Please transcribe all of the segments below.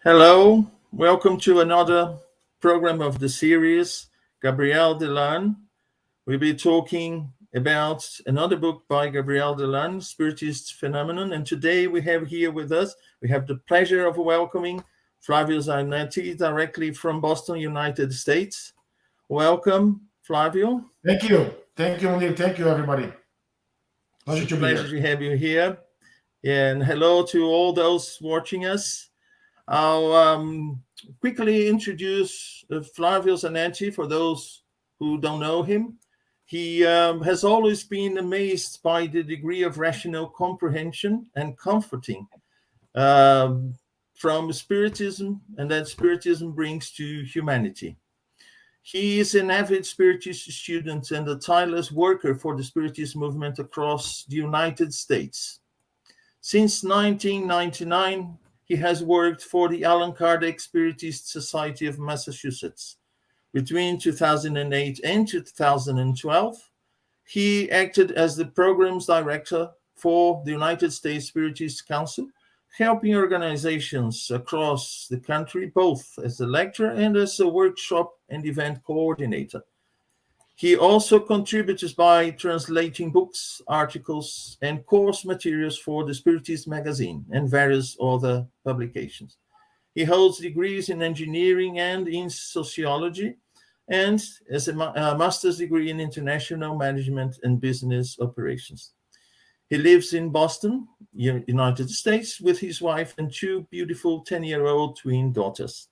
Hello, welcome to another program of the series. Gabriel Delanne. We'll be talking about another book by Gabriel Delanne, Spiritist Phenomenon. And today we have here with us, we have the pleasure of welcoming Flavio Zanetti directly from Boston, United States. Welcome, Flavio. Thank you. Thank you, Munir. Thank you, everybody. It's Pleasure a to be pleasure here. to have you here. And hello to all those watching us. I'll quickly introduce Flavio Zanetti for those who don't know him. He has always been amazed by the degree of rational comprehension and comforting from Spiritism, and that Spiritism brings to humanity. He is an avid Spiritist student and a tireless worker for the Spiritist movement across the United States. Since 1999, he has worked for the Allan Kardec Spiritist Society of Massachusetts. Between 2008 and 2012, he acted as the programs director for the United States Spiritist Council, helping organizations across the country, both as a lecturer and as a workshop and event coordinator. He also contributes by translating books, articles, and course materials for the Spiritist magazine and various other publications. He holds degrees in engineering and in sociology, and as a master's degree in international management and business operations. He lives in Boston, United States, with his wife and two beautiful 10-year-old twin daughters.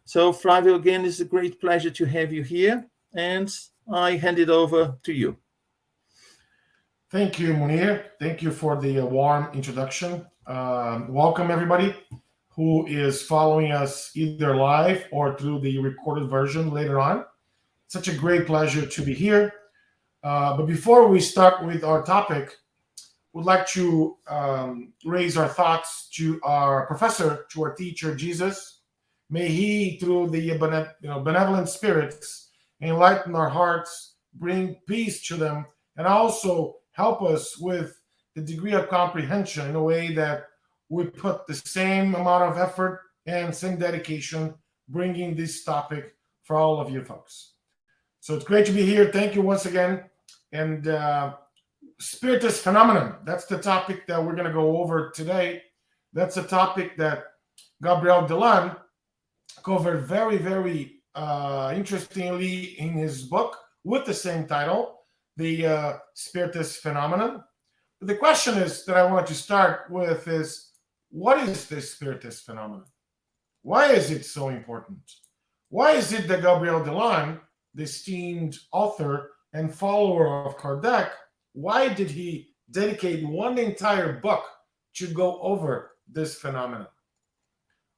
So, Flavio, again, it's a great pleasure to have you here, and I hand it over to you. Thank you, Munir. Thank you for the warm introduction. Welcome, everybody who is following us either live or through the recorded version later on. Such a great pleasure to be here. But before we start with our topic, we'd like to raise our thoughts to our professor, to our teacher, Jesus. May he, through the benevolent spirits, enlighten our hearts, bring peace to them, and also help us with the degree of comprehension in a way that we put the same amount of effort and same dedication bringing this topic for all of you folks. So it's great to be here. Thank you once again. And Spiritist phenomenon, that's the topic that we're going to go over today. That's a topic that Gabriel Delanne covered very, very interestingly in his book with the same title, The Spiritist Phenomenon. But the question is that I wanted to start with is, what is this Spiritist phenomenon? Why is it so important? Why is it that Gabriel Delanne, the esteemed author and follower of Kardec, why did he dedicate one entire book to go over this phenomenon?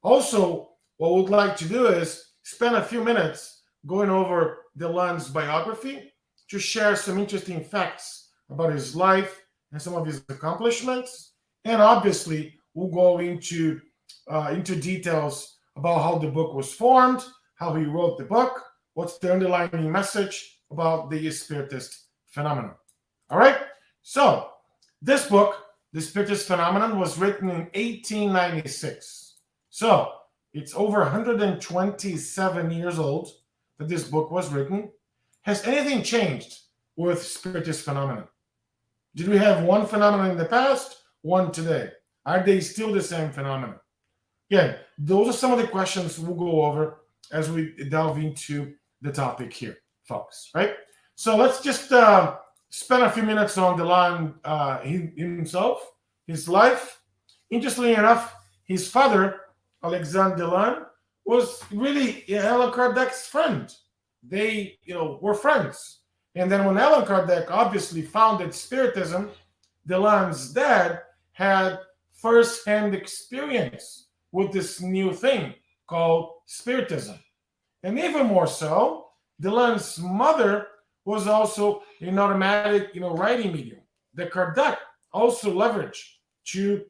Also, what we'd like to do is spend a few minutes going over Delanne's biography to share some interesting facts about his life and some of his accomplishments. And obviously, we'll go into details about how the book was formed, how he wrote the book, what's the underlying message about the Spiritist phenomenon. All right? So, this book, The Spiritist Phenomenon, was written in 1896. So, it's over 127 years old that this book was written. Has anything changed with Spiritist phenomenon? Did we have one phenomenon in the past, one today? Are they still the same phenomenon? Again, those are some of the questions we'll go over as we delve into the topic here, folks, right? So let's just spend a few minutes on Delanne himself, his life. Interestingly enough, his father, Alexandre Delanne, was really Allan Kardec's friend. They, were friends. And then when Allan Kardec obviously founded Spiritism, Delanne's dad had first-hand experience with this new thing called Spiritism. And even more so, Delanne's mother was also an automatic, writing medium that Kardec also leveraged to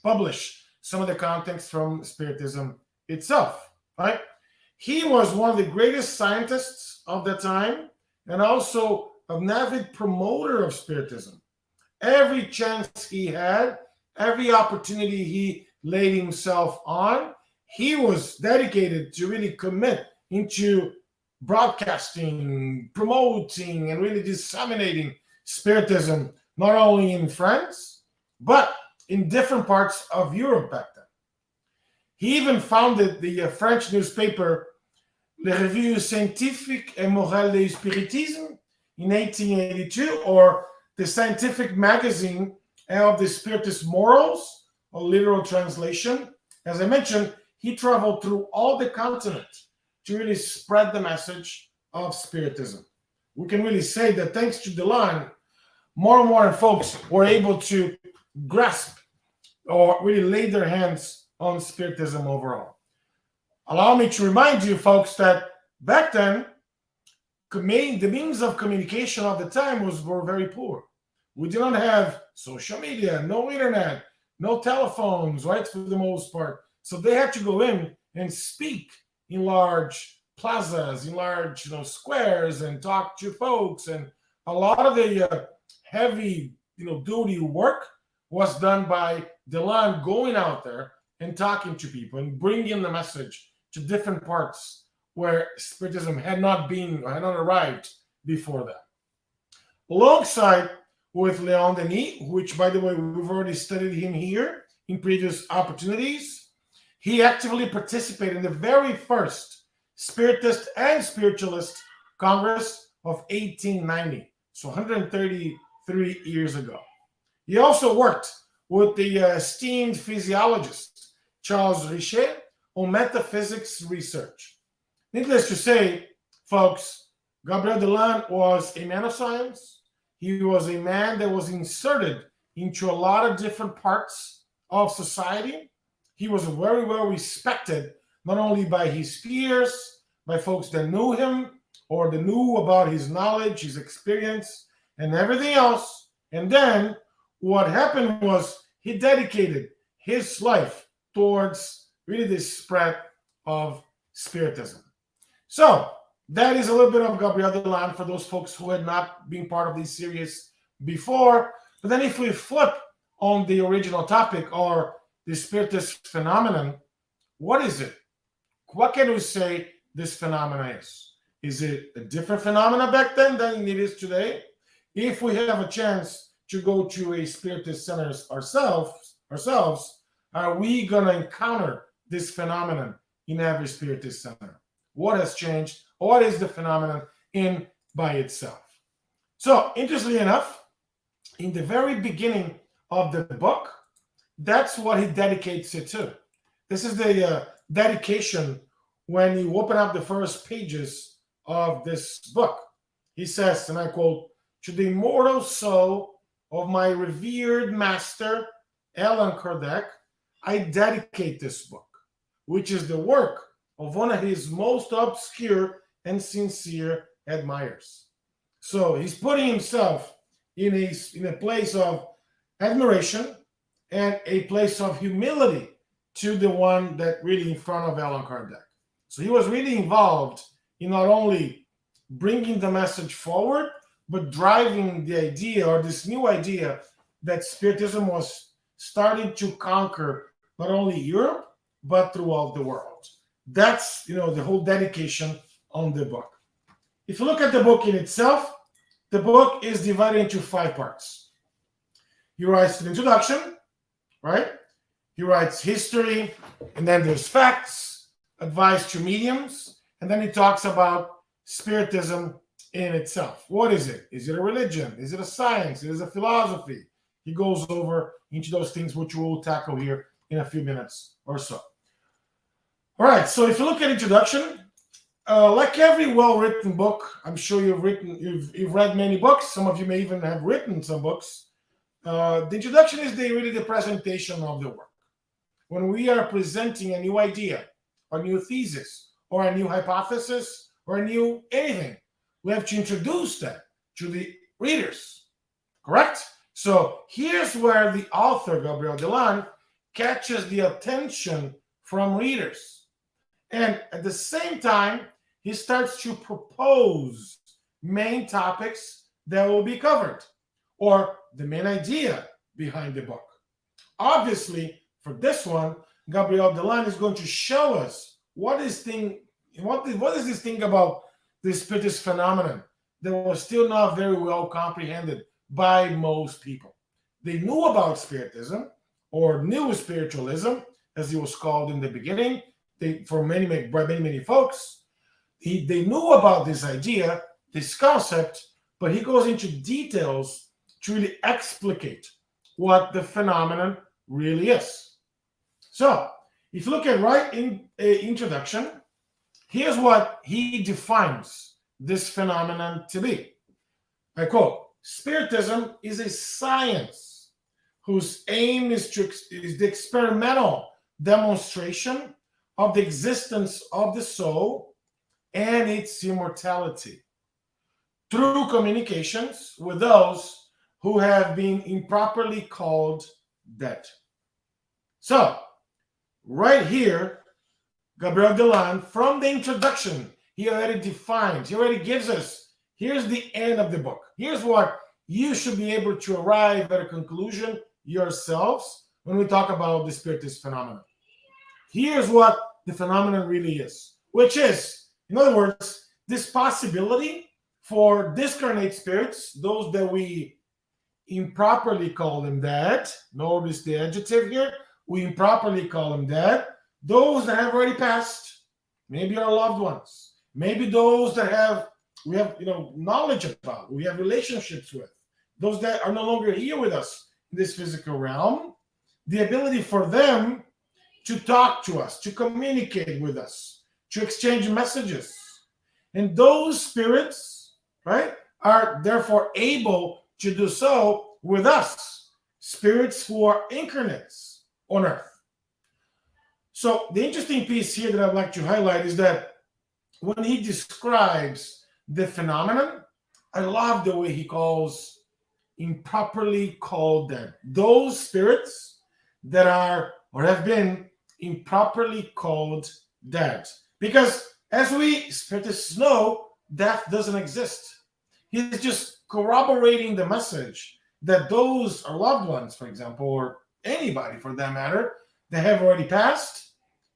publish some of the contents from Spiritism itself, right? He was one of the greatest scientists of the time and also an avid promoter of Spiritism. Every chance he had, every opportunity he laid himself on, he was dedicated to really commit into broadcasting, promoting, and really disseminating Spiritism, not only in France, but in different parts of Europe back then. He even founded the French newspaper Le Revue Scientifique et Morale du Spiritisme in 1882, or the Scientific Magazine of the Spiritist Morals, a literal translation. As I mentioned, he traveled through all the continent to really spread the message of Spiritism. We can really say that thanks to Delanne, more and more folks were able to grasp or really lay their hands on Spiritism overall. Allow me to remind you, folks, that back then, the means of communication of the time were very poor. We did not have social media, no internet, no telephones, right, for the most part. So they had to go in and speak in large plazas, in large squares, and talk to folks. And a lot of the heavy duty work was done by Delanne going out there and talking to people and bringing the message to different parts where Spiritism had not arrived before that. Alongside with Léon Denis, which, by the way, we've already studied him here in previous opportunities, he actively participated in the very first Spiritist and Spiritualist Congress of 1890, so 133 years ago. He also worked with the esteemed physiologist Charles Richet on metaphysics research. Needless to say, folks, Gabriel Delanne was a man of science. He was a man that was inserted into a lot of different parts of society. He was very well respected, not only by his peers, by folks that knew him or that knew about his knowledge, his experience, and everything else. And then what happened was he dedicated his life towards really the spread of Spiritism. So that is a little bit of Gabriel Delanne for those folks who had not been part of this series before. But then if we flip on the original topic, or the Spiritist phenomenon, what is it? What can we say this phenomenon is? Is it a different phenomenon back then than it is today? If we have a chance to go to a Spiritist center ourselves, are we going to encounter this phenomenon in every Spiritist center? What has changed? What is the phenomenon in by itself? So, interestingly enough, in the very beginning of the book, that's what he dedicates it to. This is the dedication when you open up the first pages of this book. He says, and I quote, "To the immortal soul of my revered master, Allan Kardec, I dedicate this book, which is the work of one of his most obscure and sincere admirers." So he's putting himself in a place of admiration and a place of humility to the one that really in front of Allan Kardec. So he was really involved in not only bringing the message forward, but driving the idea, or this new idea, that Spiritism was starting to conquer not only Europe, but throughout the world. That's, the whole dedication on the book. If you look at the book in itself, the book is divided into 5 parts. He writes an introduction, right? He writes history, and then there's facts, advice to mediums, and then he talks about Spiritism in itself. What is it? Is it a religion? Is it a science? Is it a philosophy? He goes over into those things, which we'll tackle here in a few minutes or so. All right, so if you look at introduction, like every well-written book, I'm sure you've read many books. Some of you may even have written some books. The introduction is really the presentation of the work. When we are presenting a new idea, or new thesis, or a new hypothesis, or a new anything, we have to introduce that to the readers, correct? So here's where the author, Gabriel Delanne, catches the attention from readers. And at the same time, he starts to propose main topics that will be covered, or the main idea behind the book. Obviously, for this one, Gabriel Delanne is going to show us what is this thing about the Spiritist phenomenon that was still not very well comprehended by most people. They knew about Spiritism, or New Spiritualism, as it was called in the beginning. For many folks, they knew about this idea, this concept, but he goes into details to really explicate what the phenomenon really is. So, if you look at right in introduction, here's what he defines this phenomenon to be. I quote, Spiritism is a science whose aim is the experimental demonstration of the existence of the soul and its immortality through communications with those who have been improperly called dead. So, right here, Gabriel Delanne, from the introduction, he already defines, he already gives us, here's the end of the book. Here's what you should be able to arrive at a conclusion yourselves when we talk about the Spiritist phenomenon. Here's what the phenomenon really is, which is, in other words, this possibility for discarnate spirits, those that we improperly call them dead, notice the adjective here, we improperly call them dead, those that have already passed, maybe our loved ones, maybe those that we have knowledge about, we have relationships with, those that are no longer here with us in this physical realm, the ability for them to talk to us, to communicate with us, to exchange messages. And those spirits, right, are therefore able to do so with us, spirits who are incarnates on earth. So the interesting piece here that I'd like to highlight is that when he describes the phenomenon, I love the way he calls improperly called dead. Those spirits that are or have been improperly called dead. Because as we Spiritists know, death doesn't exist. He's just corroborating the message that those are loved ones, for example, or anybody for that matter, that have already passed,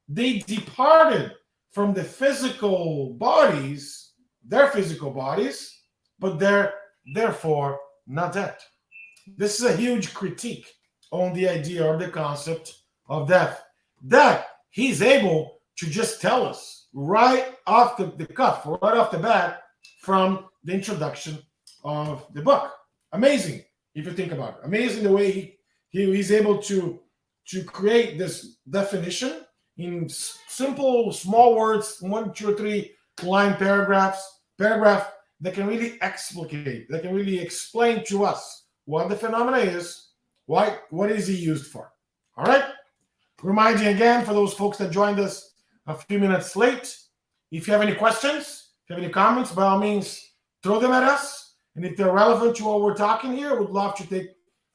they departed from the physical bodies, their physical bodies, but they're therefore not dead. This is a huge critique on the idea or the concept of death, that he's able to just tell us right off the cuff, right off the bat, from the introduction of the book. Amazing, if you think about it. Amazing the way he's able to create this definition in simple, small words, 1, 2, 3 line paragraph that can really explicate, that can really explain to us what the phenomena is, what is he used for. All right? Remind you again, for those folks that joined us a few minutes late, if you have any questions, if you have any comments, by all means, throw them at us. And if they're relevant to what we're talking here, we'd love to take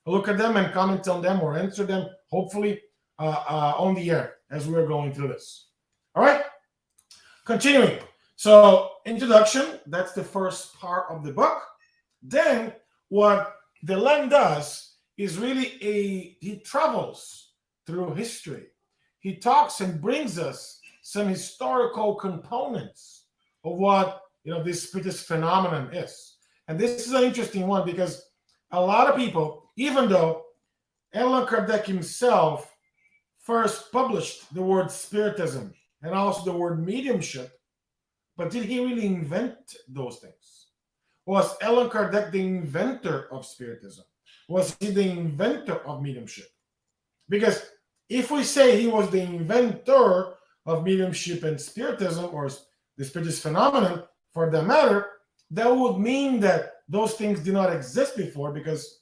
a look at them and comment on them or answer them, hopefully, on the air as we're going through this. All right? Continuing. So, introduction, that's the first part of the book. Then, what Delanne does is really he travels through history. He talks and brings us some historical components of what this Spiritist phenomenon is. And this is an interesting one because a lot of people, even though Allan Kardec himself first published the word Spiritism and also the word mediumship, but did he really invent those things? Was Allan Kardec the inventor of Spiritism? Was he the inventor of mediumship? Because if we say he was the inventor of mediumship and Spiritism, or the Spiritist phenomenon for that matter, that would mean that those things did not exist before, because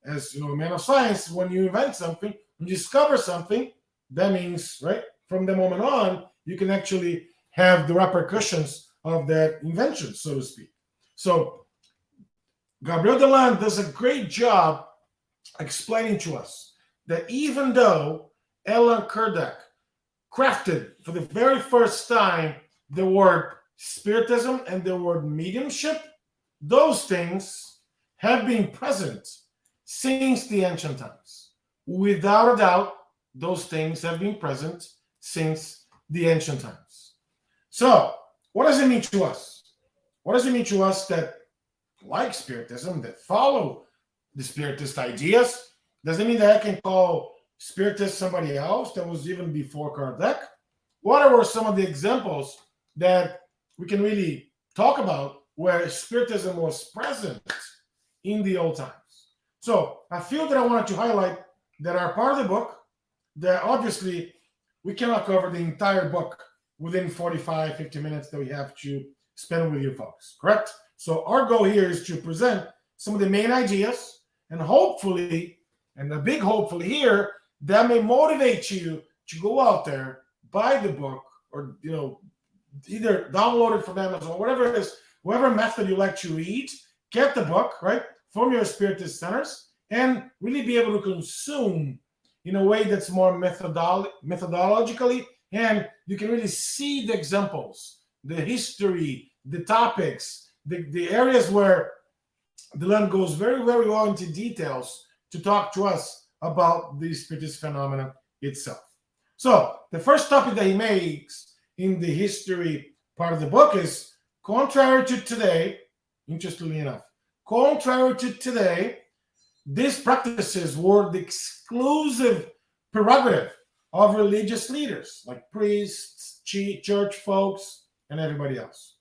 as a man of science, when you invent something, when you discover something, that means, right, from the moment on, you can actually have the repercussions of that invention, so to speak. So Gabriel Delanne does a great job explaining to us that even though Allan Kardec crafted for the very first time the word Spiritism and the word mediumship, those things have been present since the ancient times. Without a doubt, those things have been present since the ancient times. So, what does it mean to us? What does it mean to us that like Spiritism, that follow the Spiritist ideas? Does it mean that I can call Spiritist somebody else that was even before Kardec? What were some of the examples that we can really talk about where Spiritism was present in the old times? So, a few that I wanted to highlight that are part of the book, that obviously we cannot cover the entire book within 45, 50 minutes that we have to spend with you folks, correct? So our goal here is to present some of the main ideas, and hopefully, and a big hopefully here, that may motivate you to go out there, buy the book, or either download it from Amazon, or whatever it is, whatever method you like to read, get the book, right, from your Spiritist centers, and really be able to consume in a way that's more methodologically, and you can really see the examples, the history, the topics, the areas where Delanne goes very, very well into details to talk to us about the Spiritist phenomenon itself. So the first topic that he makes in the history part of the book is, contrary to today, interestingly enough, contrary to today, these practices were the exclusive prerogative of religious leaders like priests, church folks, and everybody else.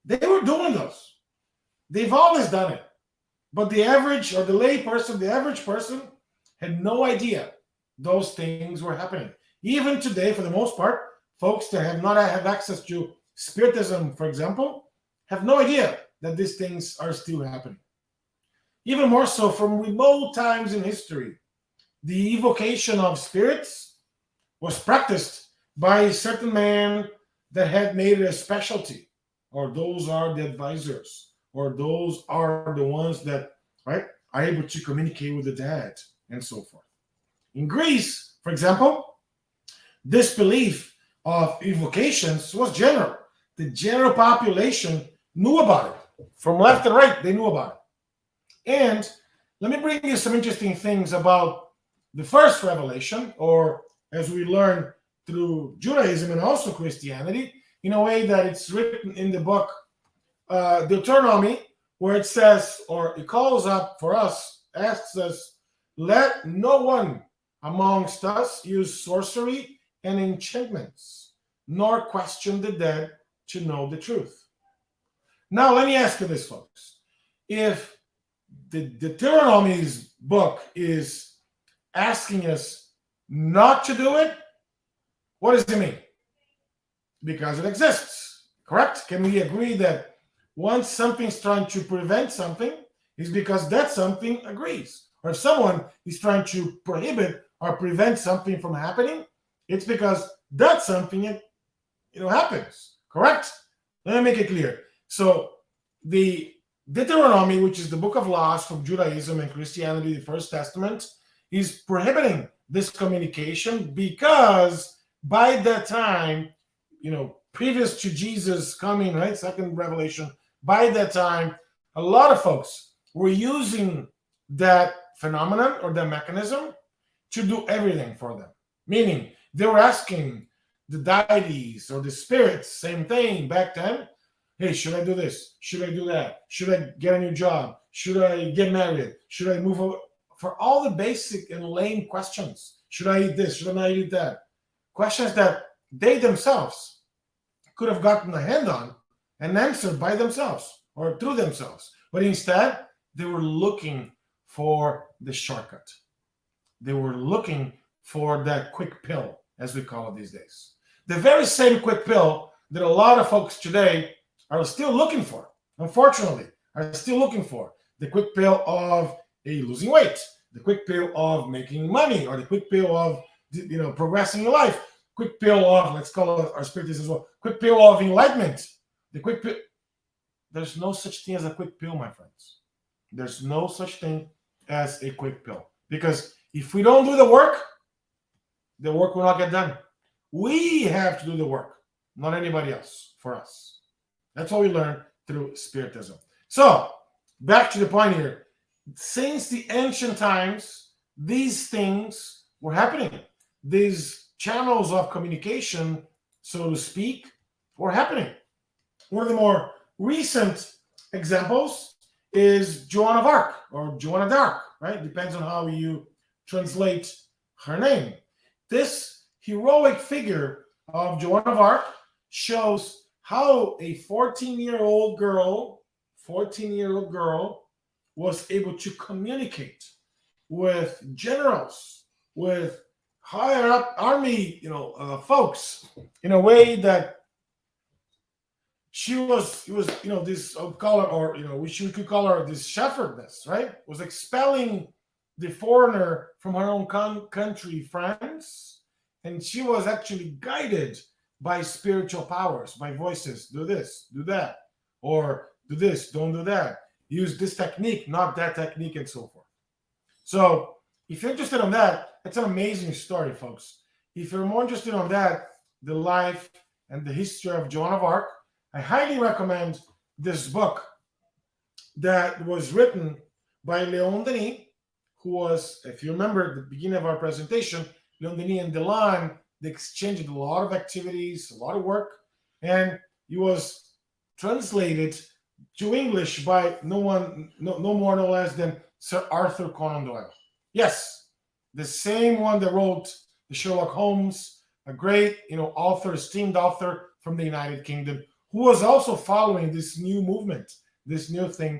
They were doing those. They've always done it. But the average or the lay person, the average person, had no idea those things were happening. Even today, for the most part, folks that have not had access to Spiritism, for example, have no idea that these things are still happening. Even more so from remote times in history, the evocation of spirits was practiced by a certain man that had made it a specialty, or those are the advisors, or those are the ones that, right, are able to communicate with the dead, and so forth. In Greece, for example, this belief of evocations was general. The general population knew about it. From left and right, they knew about it. And let me bring you some interesting things about the first revelation, or as we learn through Judaism and also Christianity, in a way that it's written in the book Deuteronomy, where it says, or it calls up for us, asks us, let no one amongst us use sorcery and enchantments, nor question the dead to know the truth. Now, let me ask you this, folks. If the Deuteronomy's book is asking us not to do it, what does it mean? Because it exists, correct? Can we agree that once something's trying to prevent something, is because that something agrees? Or if someone is trying to prohibit or prevent something from happening, it's because that something happens, correct? Let me make it clear. So the Deuteronomy, which is the book of laws from Judaism and Christianity, the First Testament, is prohibiting this communication because by that time, previous to Jesus coming, right, second revelation, by that time, a lot of folks were using that phenomenon or that mechanism to do everything for them. Meaning, they were asking the deities or the spirits, same thing back then, hey, should I do this? Should I do that? Should I get a new job? Should I get married? Should I move over? For all the basic and lame questions. Should I eat this? Should I not eat that? Questions that they themselves could have gotten a hand on and answered by themselves or through themselves. But instead, they were looking for the shortcut. They were looking for that quick pill, as we call it these days. The very same quick pill that a lot of folks today are still looking for, unfortunately, are still looking for. The quick pill of losing weight, the quick pill of making money, or the quick pill of progressing in life, quick pill of, let's call it our spiritists as well, quick pill of enlightenment. The quick pill. There's no such thing as a quick pill, my friends. There's no such thing as a quick pill. Because if we don't do the work will not get done. We have to do the work, not anybody else for us. That's what we learn through Spiritism. So, back to the point here. Since the ancient times, these things were happening. these channels of communication, so to speak, were happening. One of the more recent examples is Joan of Arc or Joanna d'Arc, right? Depends on how you translate her name. This heroic figure of Joan of Arc shows how a 14-year-old girl was able to communicate with generals, with higher up army, folks, in a way that she was this color, or we could call her this shepherdess, right? Was expelling the foreigner from her own country, France, and she was actually guided by spiritual powers, by voices. Do this, do that, or do this, don't do that. Use this technique, not that technique, and so forth. So, if you're interested in that, it's an amazing story, folks. If you're more interested in that, the life and the history of Joan of Arc, I highly recommend this book that was written by Leon Denis, who was, if you remember at the beginning of our presentation, Leon Denis and Delanne, they exchanged a lot of activities, a lot of work, and he was translated to English by no more, no less than Sir Arthur Conan Doyle. Yes, the same one that wrote the Sherlock Holmes, a great, author, esteemed author from the United Kingdom, who was also following this new movement, this new thing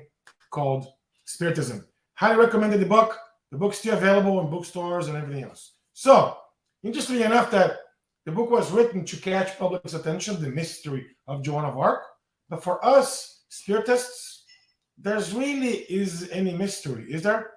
called Spiritism. Highly recommended the book. The book's still available in bookstores and everything else. So, interestingly enough, that the book was written to catch public's attention, the mystery of Joan of Arc. But for us, Spiritists, there's really is any mystery, is there?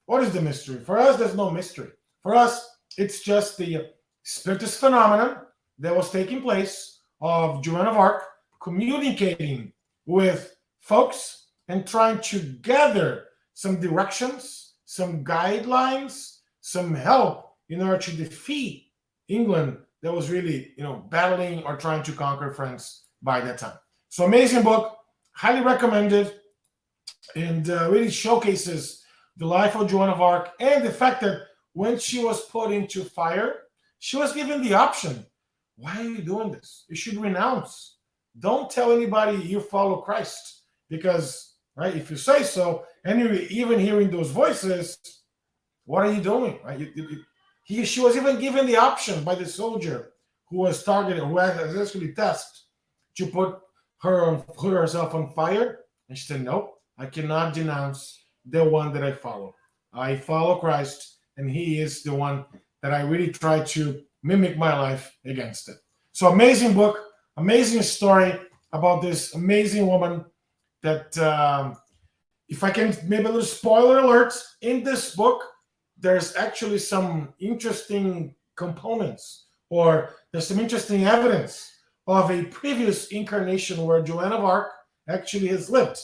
What is the mystery? For us, there's no mystery. For us, it's just the Spiritist phenomenon that was taking place of Joan of Arc communicating with folks and trying to gather some directions, some guidelines, some help in order to defeat England that was really, battling or trying to conquer France by that time. So amazing book, highly recommended, and really showcases the life of Joan of Arc and the fact that when she was put into fire, she was given the option. Why are you doing this? You should renounce. Don't tell anybody you follow Christ, because, right, if you say so, and you're even hearing those voices, what are you doing? Right? She was even given the option by the soldier who was targeted, who was actually tasked to put herself on fire, and she said, "No, I cannot denounce the one that I follow. I follow Christ, and He is the one that I really try to mimic my life against it." So amazing book, amazing story about this amazing woman that, if I can, maybe a little spoiler alert, in this book, there's actually some interesting components, or there's some interesting evidence of a previous incarnation where Joan of Arc actually has lived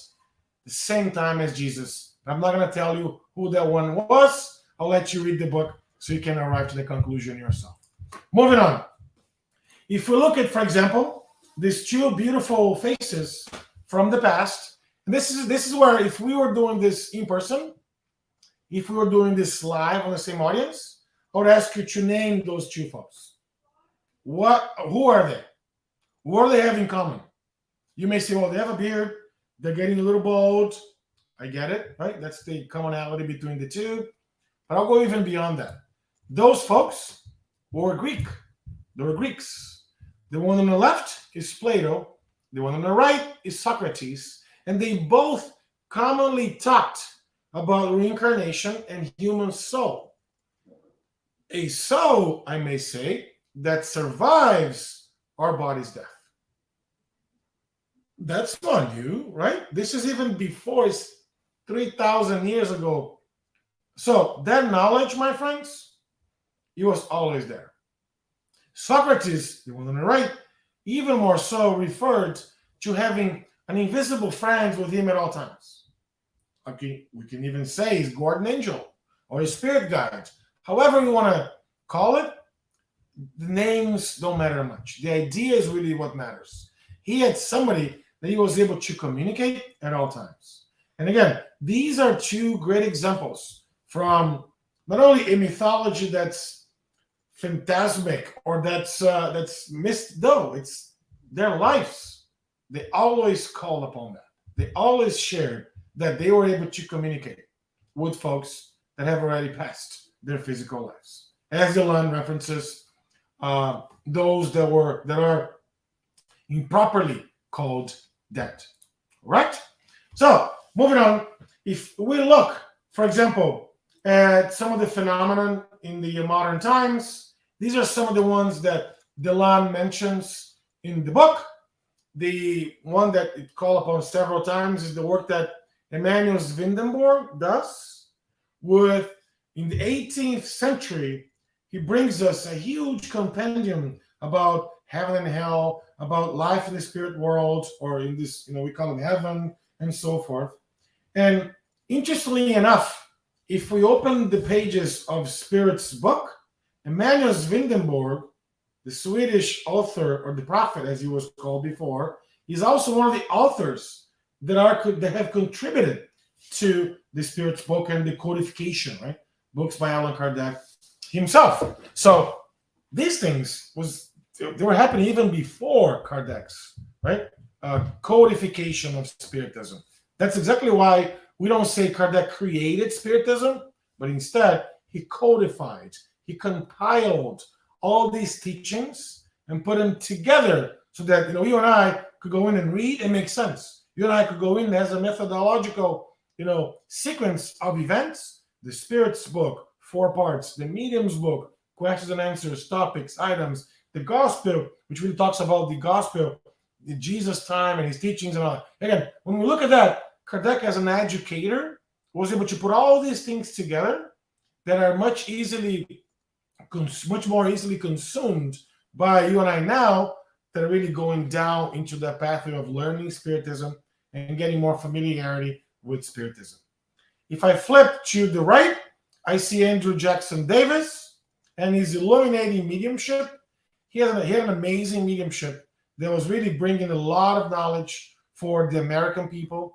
the same time as Jesus. I'm not going to tell you who that one was. I'll let you read the book so you can arrive to the conclusion yourself. Moving on. If we look at, for example, these two beautiful faces from the past, and this is where, if we were doing this in person, if we were doing this live on the same audience, I would ask you to name those two folks. Who are they? What do they have in common? You may say, well, they have a beard, they're getting a little bald. I get it, right? That's the commonality between the two. But I'll go even beyond that. Those folks were Greek. They were Greeks. The one on the left is Plato. The one on the right is Socrates. And they both commonly talked about reincarnation and human soul. A soul, I may say, that survives our body's death. That's not new, right? This is even before, it's 3,000 years ago. So that knowledge, my friends, it was always there. Socrates, the one on the right, even more so referred to having an invisible friend with him at all times. Okay, we can even say his guardian angel or his spirit guide. However you want to call it, the names don't matter much. The idea is really what matters. He had somebody that he was able to communicate at all times. And again, these are two great examples from not only a mythology that's phantasmic or that's missed. No, it's their lives. They always called upon that. They always shared that they were able to communicate with folks that have already passed their physical lives. As Delanne references, those that are improperly called dead. Right? So moving on, if we look, for example, at some of the phenomenon in the modern times, these are some of the ones that Delanne mentions in the book. The one that it called upon several times is the work that Emanuel Swedenborg does with, in the 18th century, he brings us a huge compendium about heaven and hell, about life in the spirit world, or in this, we call it heaven, and so forth. And interestingly enough, if we open the pages of Spirit's book, Emanuel Swedenborg, the Swedish author, or the prophet as he was called before, is also one of the authors that have contributed to the Spirit's book and the codification, right? Books by Allan Kardec himself. So these things they were happening even before Kardec's, right? Codification of Spiritism. That's exactly why we don't say Kardec created Spiritism, but instead he codified, he compiled all these teachings and put them together so that you and I could go in and read and make sense. You and I could go in as a methodological sequence of events. The Spirit's book, 4 parts. The Medium's book, questions and answers, topics, items. The Gospel, which really talks about the Gospel, the Jesus time and his teachings and all. Again, when we look at that, Kardec as an educator was able to put all these things together that are much more easily consumed by you and I now, that are really going down into the pathway of learning Spiritism and getting more familiarity with Spiritism. If I flip to the right, I see Andrew Jackson Davis and his illuminating mediumship. He had an amazing mediumship that was really bringing a lot of knowledge for the American people.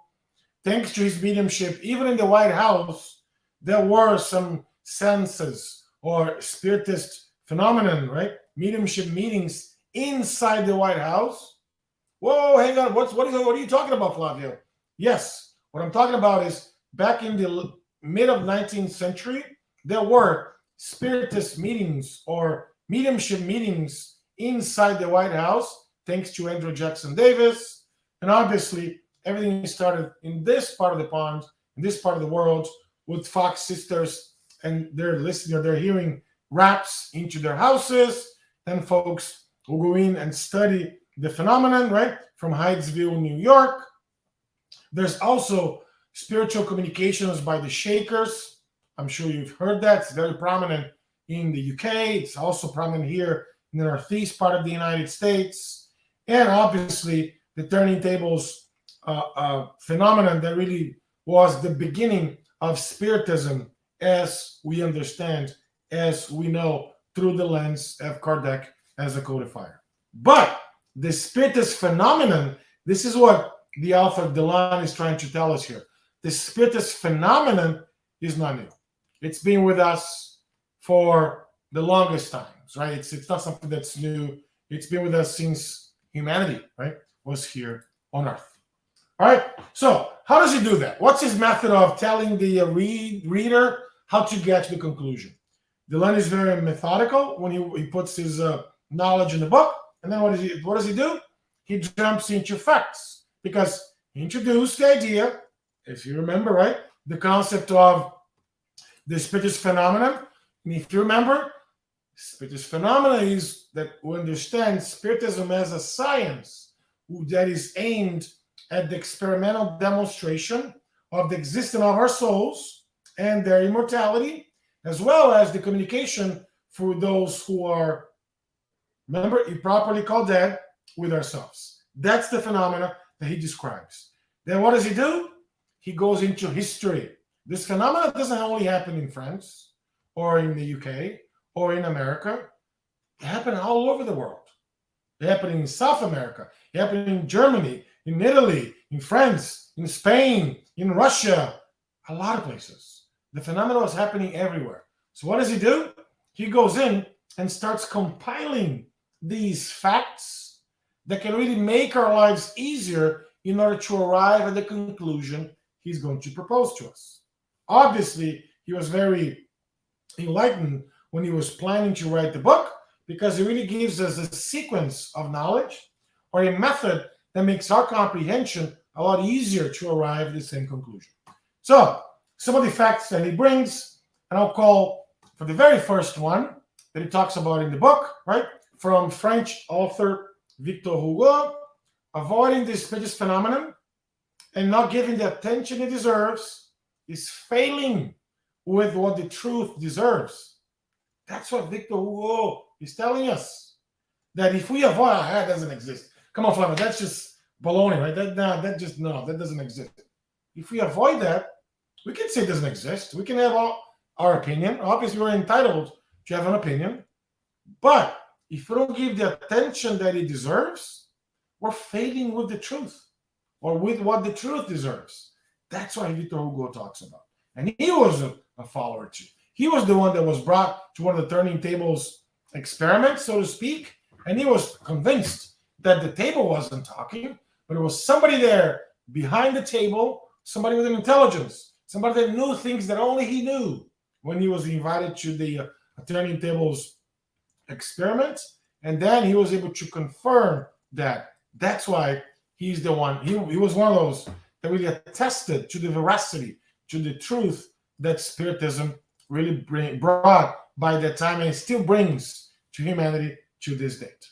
Thanks to his mediumship, even in the White House, there were some senses or spiritist phenomenon, right? Mediumship meetings inside the White House. Whoa, hang on. What are you talking about, Flavio? Yes, what I'm talking about is back in the mid of 19th century, there were spiritist meetings or mediumship meetings inside the White House, thanks to Andrew Jackson Davis. And obviously, everything started in this part of the pond, in this part of the world, with Fox sisters, and they're listening, or they're hearing raps into their houses. Then folks will go in and study the phenomenon, right? From Hydesville, New York. There's also spiritual communications by the Shakers. I'm sure you've heard that. It's very prominent in the UK. It's also prominent here in the northeast part of the United States. And obviously, the turning tables phenomenon that really was the beginning of Spiritism as we understand, as we know, through the lens of Kardec as a codifier. But the Spiritist phenomenon, this is what the author Delanne is trying to tell us here. The Spiritist phenomenon is not new. It's been with us for the longest times, right? It's not something that's new. It's been with us since humanity, right, was here on Earth. All right. So how does he do that? What's his method of telling the reader how to get to the conclusion? Delanne is very methodical when he puts his knowledge in the book. And then what does he do? He jumps into facts, because he introduced the idea, if you remember, right, the concept of the Spiritist phenomenon. And if you remember, Spiritist phenomena is that we understand Spiritism as a science that is aimed at the experimental demonstration of the existence of our souls and their immortality, as well as the communication for those who are, remember, improperly called dead, with ourselves. That's the phenomena that he describes. Then what does he do? He goes into history. This phenomena doesn't only happen in France or in the UK or in America. It happened all over the world. It happened in South America. It happened in Germany, in Italy, in France, in Spain, in Russia, a lot of places. The phenomenon was happening everywhere. So what does he do? He goes in and starts compiling these facts that can really make our lives easier in order to arrive at the conclusion he's going to propose to us. Obviously, he was very enlightened when he was planning to write the book because it really gives us a sequence of knowledge or a method that makes our comprehension a lot easier to arrive at the same conclusion. So, some of the facts that he brings, and I'll call for the very first one that he talks about in the book, right? From French author Victor Hugo, avoiding the suspicious phenomenon and not giving the attention it deserves is failing with what the truth deserves. That's what Victor Hugo is telling us. That if we avoid, that doesn't exist. Come on, Flavio, that's just baloney, right? That doesn't exist. If we avoid that, we can say it doesn't exist. We can have our opinion. Obviously, we're entitled to have an opinion. But if we don't give the attention that it deserves, we're failing with the truth or with what the truth deserves. That's what Victor Hugo talks about. And he was a follower too. He was the one that was brought to one of the turning tables experiments, so to speak, and he was convinced that the table wasn't talking, but it was somebody there behind the table, somebody with an intelligence, somebody that knew things that only he knew when he was invited to the turning tables experiment. And then he was able to confirm that. That's why he's the one. He was one of those that really attested to the veracity, to the truth that Spiritism really brought by that time and still brings to humanity to this date.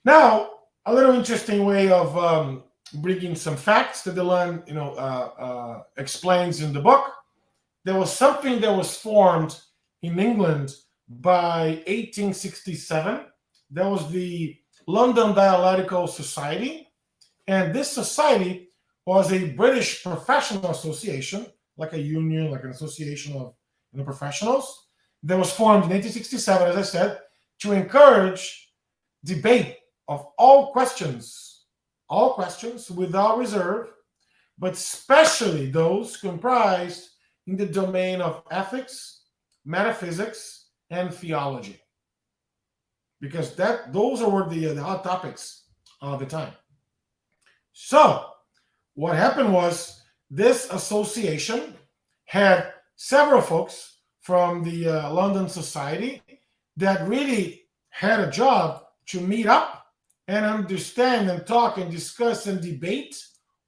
Now, a little interesting way of bringing some facts that Delanne, explains in the book. There was something that was formed in England by 1867. That was the London Dialectical Society, and this society was a British professional association, like a union, like an association of professionals, that was formed in 1867, as I said, to encourage debate of all questions without reserve, but especially those comprised in the domain of ethics, metaphysics, and theology, because those were the hot topics of the time. So what happened was this association had several folks from the London Society that really had a job to meet up and understand and talk and discuss and debate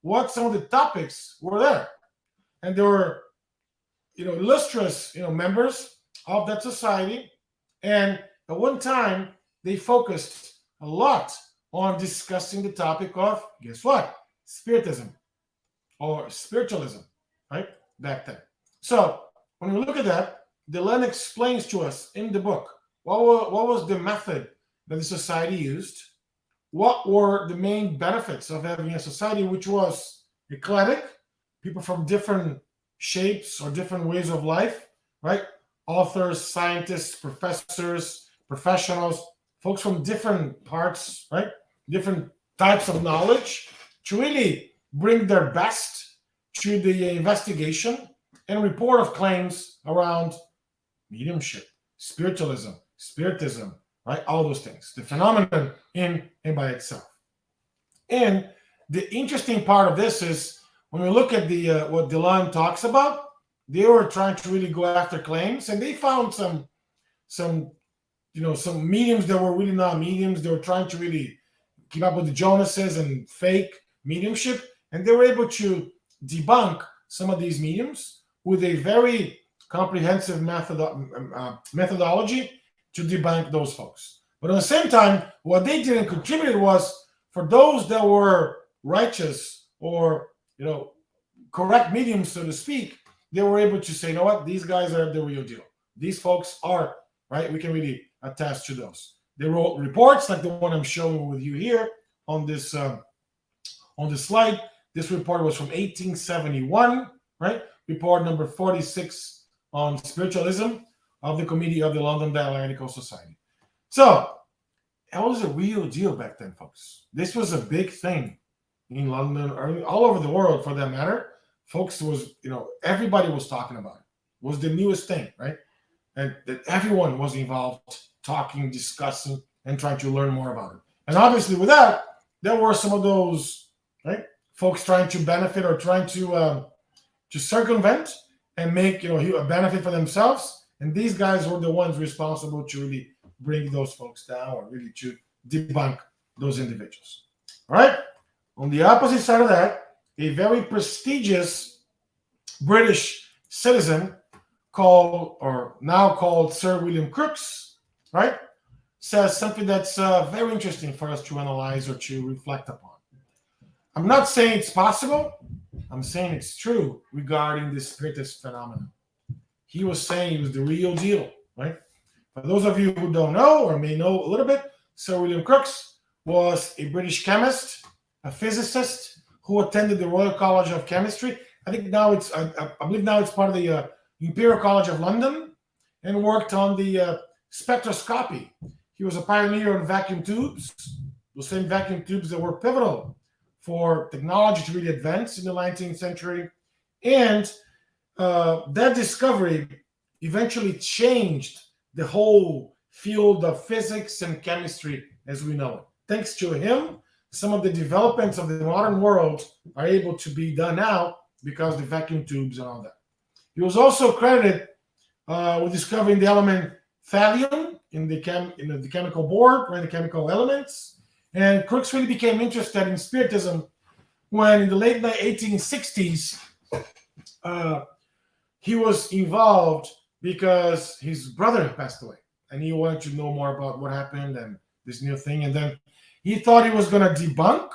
what some of the topics were there. And there were, illustrious, members of that society. And at one time, they focused a lot on discussing the topic of, guess what? Spiritism or spiritualism, right? Back then. So when we look at that, Delanne explains to us in the book what was the method that the society used, what were the main benefits of having a society which was eclectic, people from different shapes or different ways of life, right? Authors, scientists, professors, professionals, folks from different parts, right? Different types of knowledge to really bring their best to the investigation and report of claims around mediumship, spiritualism, spiritism, right? All those things, the phenomenon in and by itself. And the interesting part of this is when we look at the what Delanne talks about, they were trying to really go after claims, and they found some mediums that were really not mediums. They were trying to really keep up with the Jonases and fake mediumship, and they were able to debunk some of these mediums with a very comprehensive methodology to debunk those folks. But at the same time, what they didn't contribute was for those that were righteous or correct mediums, so to speak, they were able to say, you know what, these guys are the real deal. These folks are, right? We can really attest to those. They wrote reports like the one I'm showing with you here on this slide. This report was from 1871, right? Report number 46 on spiritualism of the Committee of the London Dialectical Society. So that was a real deal back then, folks. This was a big thing in London, or all over the world for that matter. Folks, was everybody was talking about it. It was the newest thing, right? and that everyone was involved, talking, discussing, and trying to learn more about it. And obviously, with that, there were some of those right folks trying to benefit or trying to circumvent and make a benefit for themselves. And these guys were the ones responsible to really bring those folks down or really to debunk those individuals. All right. On the opposite side of that, a very prestigious British citizen now called Sir William Crookes, right, says something that's very interesting for us to analyze or to reflect upon. I'm not saying it's possible. I'm saying it's true regarding the Spiritist phenomenon. He was saying it was the real deal, right? For those of you who don't know or may know a little bit, Sir William Crookes was a British chemist, a physicist who attended the Royal College of Chemistry. I believe now it's part of the Imperial College of London, and worked on the spectroscopy. He was a pioneer in vacuum tubes, the same vacuum tubes that were pivotal for technology to really advance in the 19th century. And that discovery eventually changed the whole field of physics and chemistry as we know it. Thanks to him, some of the developments of the modern world are able to be done now because of the vacuum tubes and all that. He was also credited with discovering the element thallium in the chemical board, or in the chemical elements. And Crookes really became interested in Spiritism when in the late 1860s, he was involved because his brother passed away. And he wanted to know more about what happened and this new thing. And then he thought he was going to debunk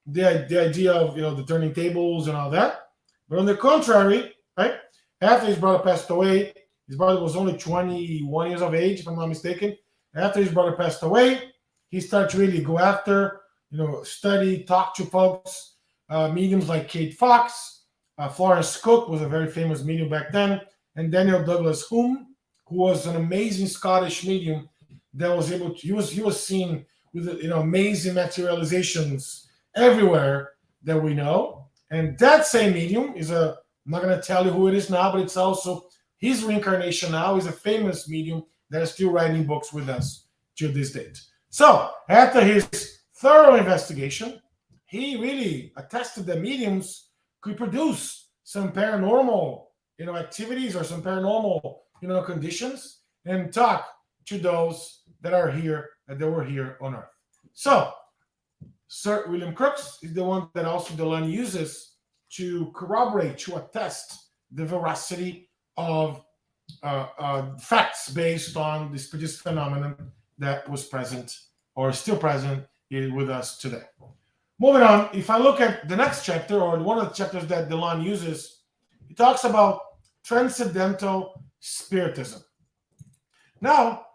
the idea of, the turning tables and all that. But on the contrary, right, after his brother passed away, his brother was only 21 years of age, if I'm not mistaken. After his brother passed away, he started to really go after, study, talk to folks, mediums like Kate Fox, Florence Cook was a very famous medium back then, and Daniel Douglas Hume, who was an amazing Scottish medium that was able to, he was seen with amazing materializations everywhere that we know. And that same medium is I'm not going to tell you who it is now, but it's also his reincarnation now. He's a famous medium that is still writing books with us to this date. So after his thorough investigation, he really attested that mediums could produce some paranormal, activities or some paranormal, conditions, and talk to those that were here on Earth. So Sir William Crookes is the one that also Delanne uses to corroborate, to attest the veracity of facts based on this Spiritist phenomenon that was present or still present with us today. Moving on, if I look at the next chapter, or one of the chapters that Delanne uses, he talks about transcendental Spiritism. Now,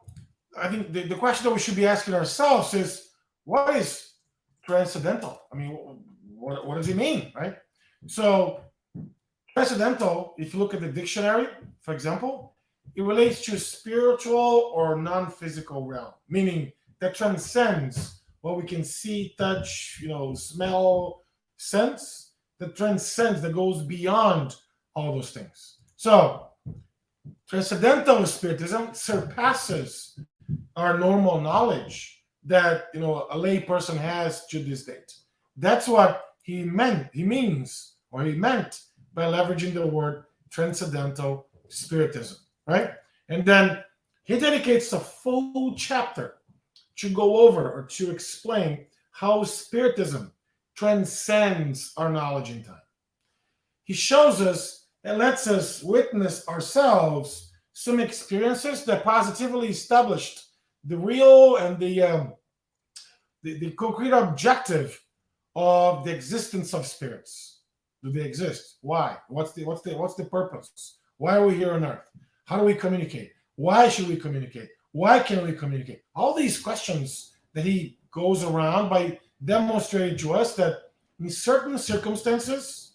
I think the question that we should be asking ourselves is, what is transcendental? I mean, what does it mean, right? So, transcendental, if you look at the dictionary, for example, it relates to spiritual or non-physical realm, meaning that transcends what we can see, touch, smell, sense, that transcends, that goes beyond all those things. So, transcendental Spiritism surpasses our normal knowledge that a lay person has to this date. That's what he meant by leveraging the word transcendental Spiritism, right? And then he dedicates a full chapter to go over or to explain how Spiritism transcends our knowledge in time. He shows us and lets us witness ourselves some experiences that positively established the real and the concrete objective of the existence of spirits. Do they exist? Why? What's the purpose? Why are we here on Earth? How do we communicate? Why should we communicate? Why can we communicate? All these questions that he goes around by demonstrating to us that in certain circumstances,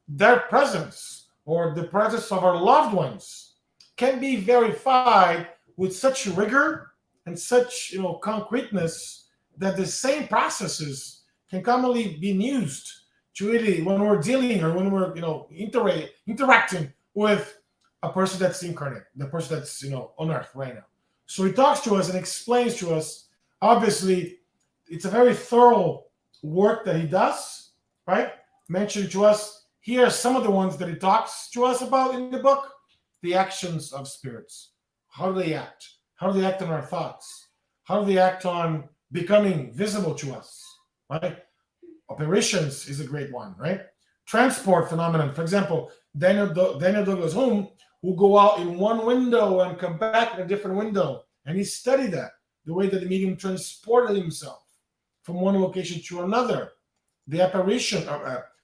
their presence or the presence of our loved ones can be verified with such rigor and such concreteness that the same processes can commonly be used to really, when we're dealing or when we're interacting with a person that's incarnate, the person that's on earth right now. So he talks to us and explains to us. Obviously, it's a very thorough work that he does, right? Mentioned to us. Here are some of the ones that he talks to us about in the book. The actions of spirits. How do they act? How do they act on our thoughts? How do they act on becoming visible to us, right? Apparitions is a great one, right? Transport phenomenon. For example, Daniel Douglas Home will go out in one window and come back in a different window. And he studied that, the way that the medium transported himself from one location to another. The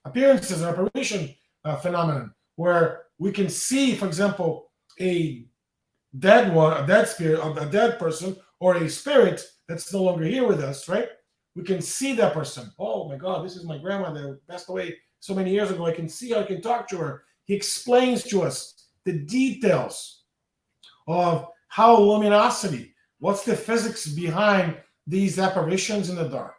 appearances or apparition phenomenon, where we can see, for example, a dead spirit, of a dead person, or a spirit that's no longer here with us, right? We can see that person. Oh my God, this is my grandma that passed away so many years ago. I can see her, I can talk to her. He explains to us the details of how luminosity, what's the physics behind these apparitions in the dark,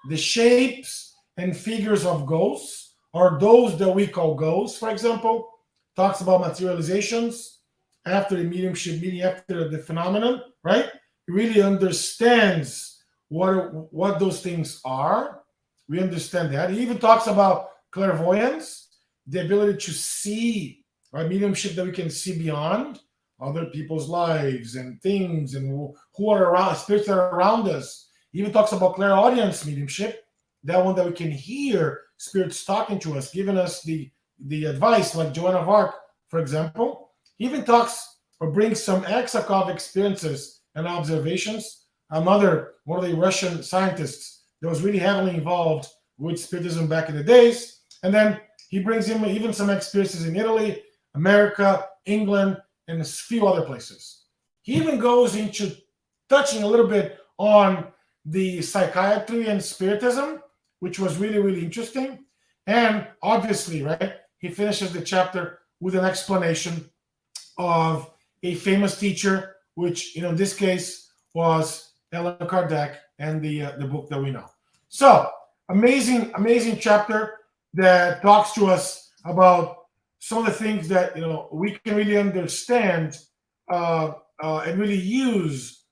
the shapes and figures of ghosts, or those that we call ghosts, for example, talks about materializations after the mediumship meeting, after the phenomenon, right? He really understands what those things are. We understand that. He even talks about clairvoyance, the ability to see, right? Mediumship that we can see beyond other people's lives and things and who are around, spirits that are around us. He even talks about clairaudience mediumship, that one that we can hear spirits talking to us, giving us the advice, like Joan of Arc, for example. He even talks or brings some Aksakov experiences and observations. One of the Russian scientists that was really heavily involved with Spiritism back in the days. And then he brings in even some experiences in Italy, America, England, and a few other places. He even goes into touching a little bit on the psychiatry and Spiritism, which was really, really interesting. And obviously, right, he finishes the chapter with an explanation of a famous teacher, which, in this case, was Allan Kardec and the book that we know. So, amazing, amazing chapter that talks to us about some of the things that we can really understand and really use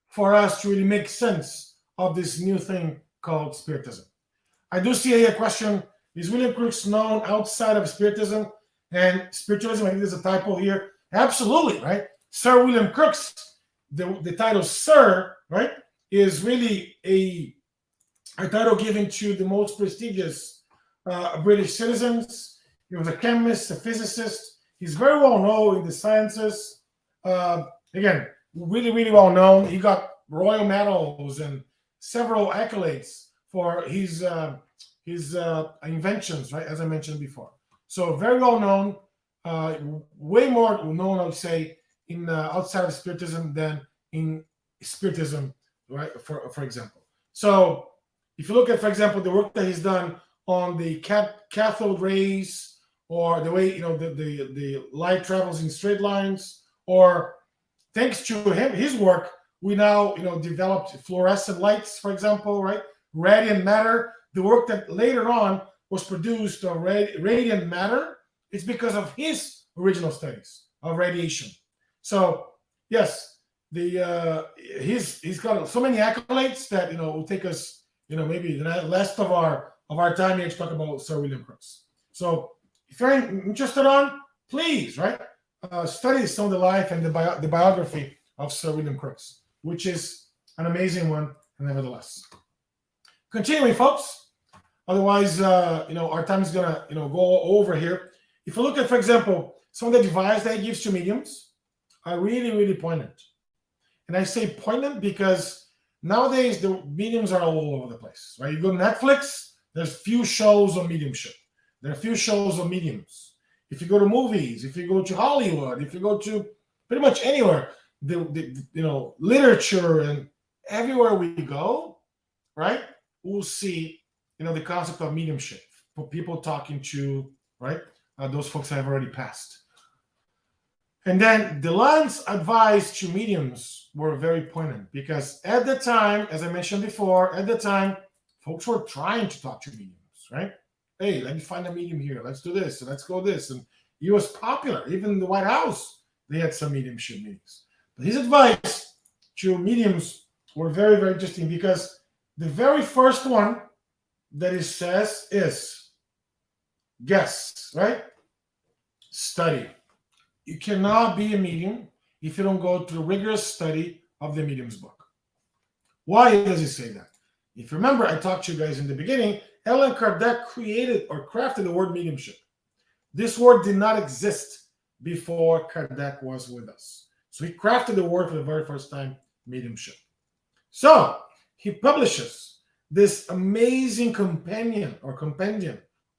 for us to really make sense of this new thing called Spiritism. I do see a question. Is William Crookes known outside of Spiritism and Spiritualism? I think there's a typo here. Absolutely, right? Sir William Crookes, the title Sir, right, is really a title given to the most prestigious British citizens. He was a chemist, a physicist. He's very well known in the sciences. Again, really, really well known. He got royal medals and several accolades for his inventions, right? As I mentioned before. So very well known, way more known, I would say, in outside of Spiritism than in Spiritism, right? For example. So if you look at, for example, the work that he's done on the cathode rays, or the way the light travels in straight lines, or thanks to his work, we now developed fluorescent lights, for example, right? Radiant matter. The work that later on was produced on radiant matter, it's because of his original studies of radiation. So yes, he's got so many accolades that will take us maybe the last of our time here to talk about Sir William Crookes. So if you're interested on, please, right, study some of the life and the biography of Sir William Crookes, which is an amazing one, nevertheless. Continuing, folks. Otherwise, our time is gonna, go over here. If you look at, for example, some of the advice that he gives to mediums are really, really poignant. And I say poignant because nowadays the mediums are all over the place, right? You go to Netflix, there's few shows on mediumship. There are few shows on mediums. If you go to movies, if you go to Hollywood, if you go to pretty much anywhere, the literature and everywhere we go, right, we'll see, the concept of mediumship for people talking to, right, those folks that have already passed. And then Delanne's advice to mediums were very poignant because at the time, as I mentioned before, folks were trying to talk to mediums, right? Hey, let me find a medium here. Let's do this and let's go this. And He was popular. Even in the White House, they had some mediumship meetings. But his advice to mediums were very, very interesting because the very first one that he says is, guess, right? Study. You cannot be a medium if you don't go through rigorous study of the medium's book. Why does he say that? If you remember, I talked to you guys in the beginning, Allan Kardec created or crafted the word mediumship. This word did not exist before Kardec was with us. So he crafted the word for the very first time, mediumship. So he publishes this amazing compendium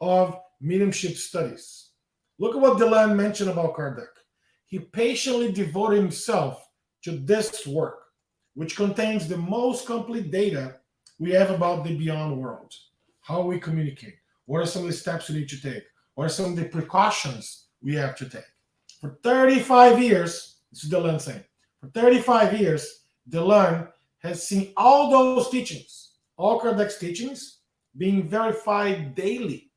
of mediumship studies. Look at what Delanne mentioned about Kardec. He patiently devoted himself to this work, which contains the most complete data we have about the beyond world, how we communicate, what are some of the steps we need to take, what are some of the precautions we have to take. For 35 years, this is Delanne saying, for 35 years, Delanne has seen all those teachings, all Kardec's teachings, being verified daily.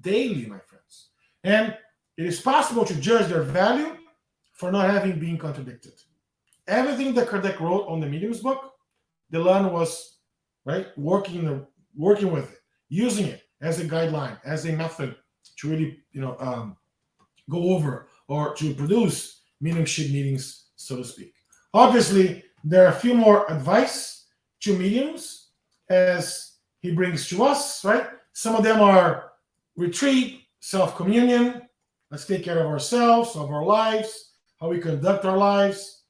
Daily, my friends. And it is possible to judge their value for not having been contradicted. Everything that Kardec wrote on the medium's book, Delanne was working with it, using it as a guideline, as a method to really go over or to produce mediumship meetings, so to speak. Obviously, there are a few more advice to mediums as he brings to us, right? Some of them are retreat, self-communion, let's take care of ourselves, of our lives, how we conduct our lives,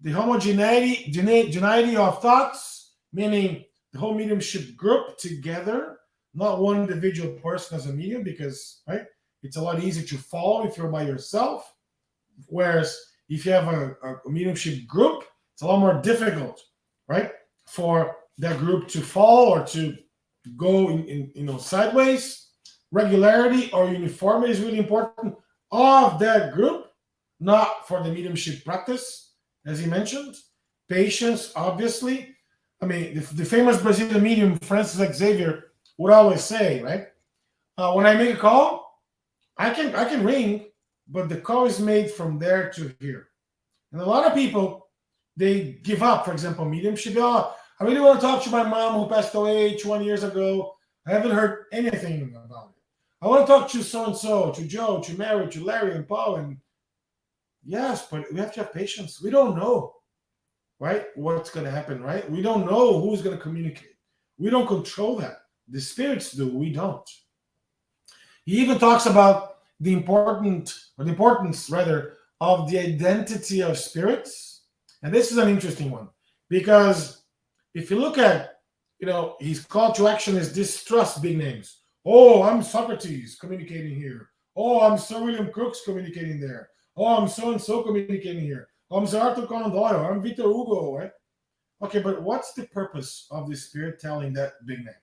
the homogeneity of thoughts, meaning the whole mediumship group together, not one individual person as a medium, because it's a lot easier to follow if you're by yourself. Whereas if you have a mediumship group, it's a lot more difficult, right, for that group to fall or to go in sideways. Regularity or uniformity is really important of that group, not for the mediumship practice, as he mentioned. Patience, obviously. I mean, the famous Brazilian medium, Francis Xavier, would always say, right? When I make a call, I can ring, but the call is made from there to here. And a lot of people, they give up. For example, mediumship. Oh, I really want to talk to my mom who passed away 20 years ago. I haven't heard anything about it. I want to talk to so-and-so, to Joe, to Mary, to Larry and Paul. And yes, but we have to have patience. We don't know, right, what's going to happen, right? We don't know who's going to communicate. We don't control that. The spirits do. We don't. He even talks about the importance, rather, of the identity of spirits. And this is an interesting one, because if you look at, his call to action is distrust big names. Oh, I'm Socrates communicating here. Oh, I'm Sir William Crookes communicating there. Oh, I'm so-and-so communicating here. Oh, I'm Sir Arthur Conan Doyle. I'm Victor Hugo, right? Okay, but what's the purpose of the spirit telling that big name?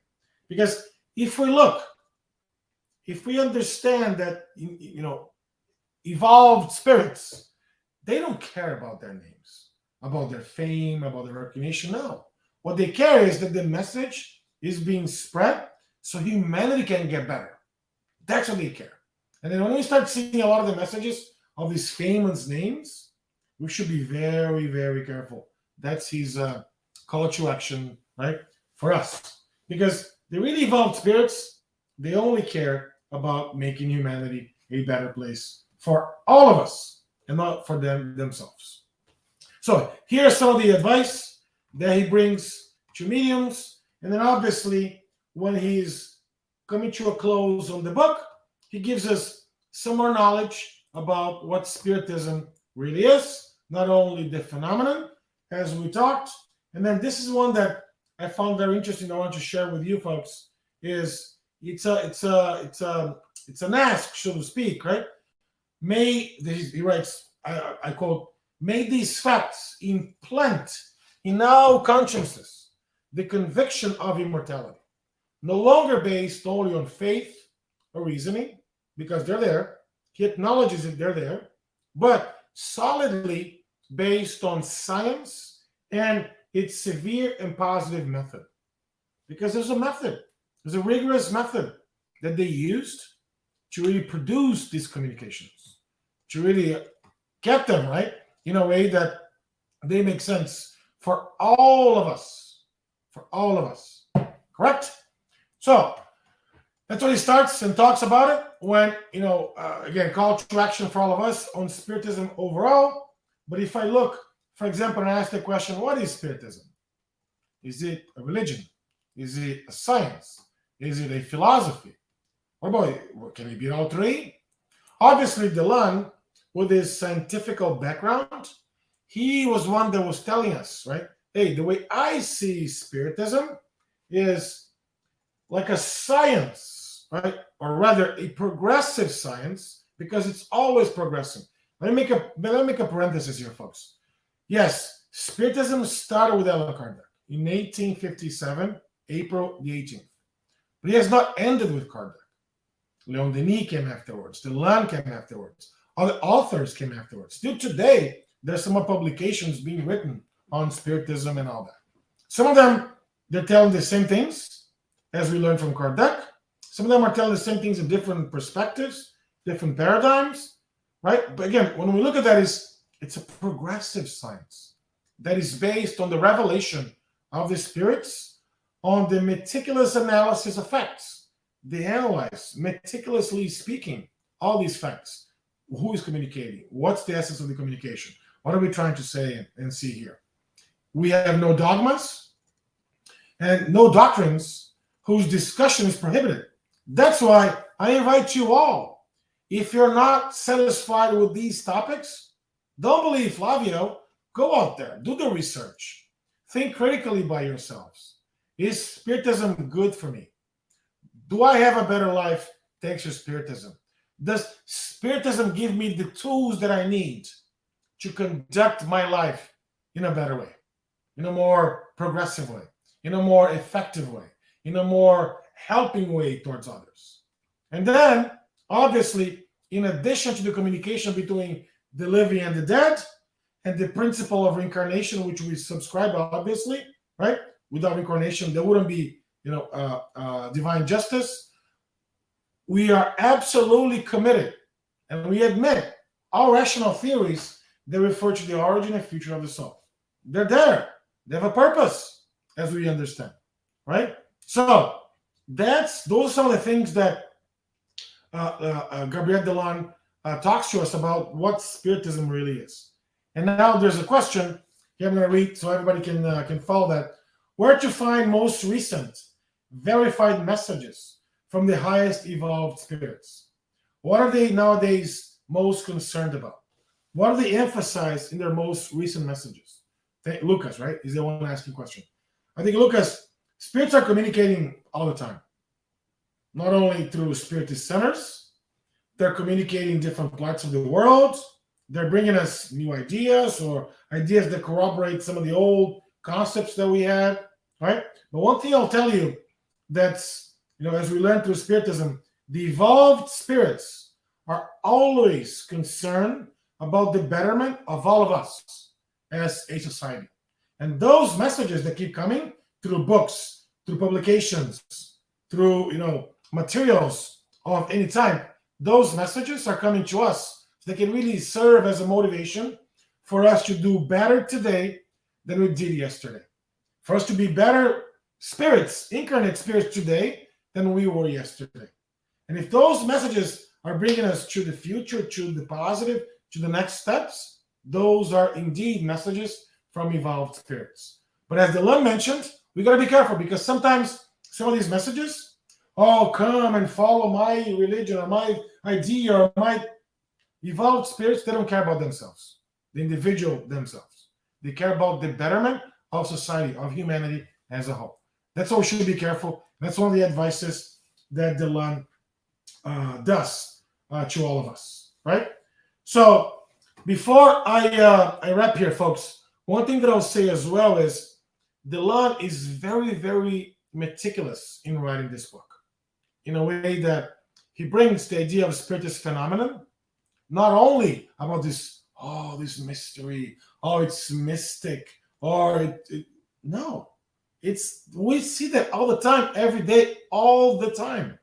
Because if we understand that, evolved spirits, they don't care about their names, about their fame, about their recognition. No. What they care is that the message is being spread so humanity can get better. That's what they care. And then when we start seeing a lot of the messages of these famous names, we should be very, very careful. That's his call to action, right, for us. Because the really evolved spirits, they only care about making humanity a better place for all of us and not for themselves. So here's some of the advice that he brings to mediums. And then obviously, when he's coming to a close on the book, he gives us some more knowledge about what Spiritism really is, not only the phenomenon, as we talked. And then this is one that I found very interesting. I want to share with you folks. It's an ask, so to speak, right? He writes, I quote, "May these facts implant in our consciousness the conviction of immortality, no longer based only on faith or reasoning, because they're there. He acknowledges that they're there, but solidly based on science and its severe and positive method." Because there's a method. There's a rigorous method that they used to really produce these communications, to really get them right in a way that they make sense for all of us. For all of us. Correct? So that's what he starts and talks about it when, again, call to action for all of us on Spiritism overall. But if I look, for example, and I ask the question, what is Spiritism? Is it a religion? Is it a science? Is it a philosophy? Or boy, can it be all three? Obviously, Delanne, with his scientific background, he was one that was telling us, right? Hey, the way I see Spiritism is like a science, right? Or rather, a progressive science, because it's always progressing. Let me make a parenthesis here, folks. Yes, Spiritism started with Allan Kardec in 1857, April the 18th. But he has not ended with Kardec. Leon Denis came afterwards. Delanne came afterwards. Other authors came afterwards. Still today, there's some publications being written on Spiritism and all that. Some of them, they're telling the same things as we learned from Kardec. Some of them are telling the same things in different perspectives, different paradigms, right? But again, when we look at that, it's a progressive science that is based on the revelation of the spirits, on the meticulous analysis of facts. They analyze, meticulously speaking, all these facts. Who is communicating? What's the essence of the communication? What are we trying to say and see here? We have no dogmas and no doctrines whose discussion is prohibited. That's why I invite you all. If you're not satisfied with these topics, don't believe Flavio. Go out there, do the research. Think critically by yourselves. Is Spiritism good for me? Do I have a better life thanks to Spiritism? Does Spiritism give me the tools that I need to conduct my life in a better way, in a more progressive way, in a more effective way, in a more helping way towards others? And then, obviously, in addition to the communication between the living and the dead, and the principle of reincarnation, which we subscribe, obviously, right? Without reincarnation, there wouldn't be, divine justice. We are absolutely committed, and we admit all rational theories that refer to the origin and future of the soul. They're there. They have a purpose, as we understand, right? So those are some of the things that Gabriel Delanne talks to us about what Spiritism really is. And now there's a question here I'm going to read so everybody can follow that. Where to find most recent verified messages from the highest evolved spirits? What are they nowadays most concerned about? What do they emphasize in their most recent messages? Lucas, right, is the one asking question. I think, Lucas, spirits are communicating all the time. Not only through Spiritist centers, they're communicating in different parts of the world. They're bringing us new ideas or ideas that corroborate some of the old concepts that we had, right? But one thing I'll tell you that's, as we learn through Spiritism, the evolved spirits are always concerned about the betterment of all of us as a society. And those messages that keep coming through books, through publications, through, materials of any type, those messages are coming to us. They can really serve as a motivation for us to do better today than we did yesterday. For us to be better spirits, incarnate spirits today than we were yesterday. And if those messages are bringing us to the future, to the positive, to the next steps, those are indeed messages from evolved spirits. But as Delanne mentioned, we got to be careful because sometimes some of these messages, come and follow my religion or my idea or my evolved spirits, they don't care about themselves, the individual themselves. They care about the betterment of society, of humanity as a whole. That's why we should be careful. That's one of the advices that Delanne does to all of us, right? So before I wrap here, folks, one thing that I'll say as well is Delanne is very, very meticulous in writing this book in a way that he brings the idea of Spiritist phenomenon, not only about this mystery, it's mystic, no. We see that all the time, every day, all the time,